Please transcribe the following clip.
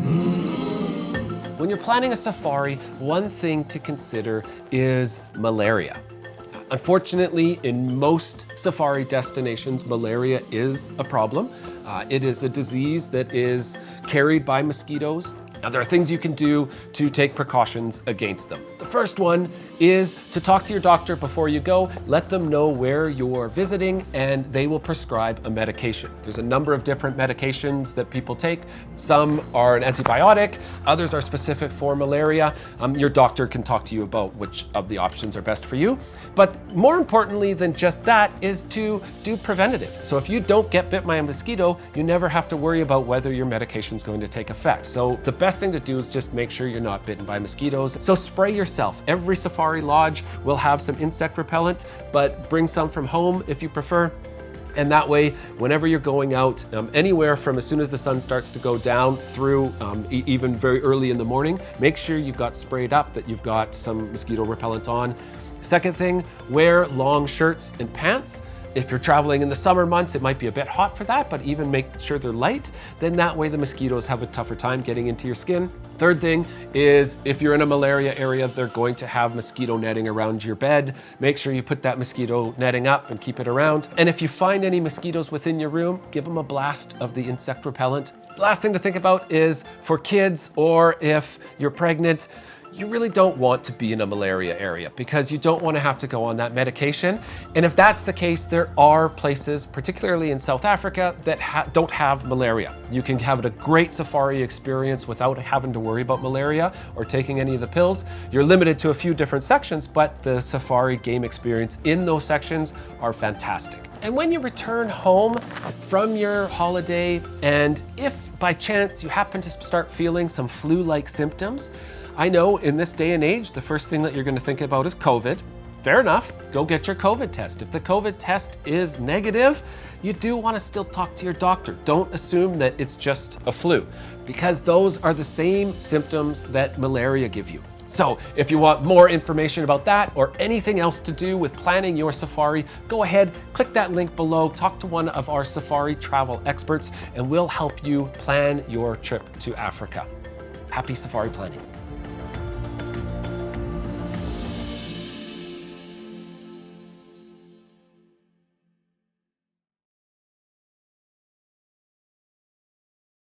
When you're planning a safari, one thing to consider is malaria. Unfortunately, in most safari destinations, malaria is a problem. It is a disease that is carried by mosquitoes. Now, there are things you can do to take precautions against them. The first one is to talk to your doctor before you go. Let them know where you're visiting and they will prescribe a medication. There's a number of different medications that people take. Some are an antibiotic, others are specific for malaria. Your doctor can talk to you about which of the options are best for you. But more importantly than just that is to do preventative. So if you don't get bit by a mosquito, you never have to worry about whether your medication is going to take effect. So the best thing to do is just make sure you're not bitten by mosquitoes. So spray yourself. Every safari lodge will have some insect repellent, but bring some from home if you prefer. And that way, whenever you're going out, anywhere from as soon as the sun starts to go down through even very early in the morning, make sure you've got sprayed up, that you've got some mosquito repellent on. Second thing, wear long shirts and pants. If you're traveling in the summer months, it might be a bit hot for that, but even make sure they're light. Then that way the mosquitoes have a tougher time getting into your skin. Third thing is if you're in a malaria area, they're going to have mosquito netting around your bed. Make sure you put that mosquito netting up and keep it around. And if you find any mosquitoes within your room, give them a blast of the insect repellent. The last thing to think about is for kids, or if you're pregnant, you really don't want to be in a malaria area because you don't want to have to go on that medication. And if that's the case, there are places, particularly in South Africa, that don't have malaria. You can have a great safari experience without having to worry about malaria or taking any of the pills. You're limited to a few different sections, but the safari game experience in those sections are fantastic. And when you return home from your holiday, and if by chance you happen to start feeling some flu-like symptoms, I know in this day and age, the first thing that you're going to think about is COVID. Fair enough, go get your COVID test. If the COVID test is negative, you do want to still talk to your doctor. Don't assume that it's just a flu, because those are the same symptoms that malaria give you. So if you want more information about that or anything else to do with planning your safari, go ahead, click that link below, talk to one of our safari travel experts, and we'll help you plan your trip to Africa. Happy safari planning.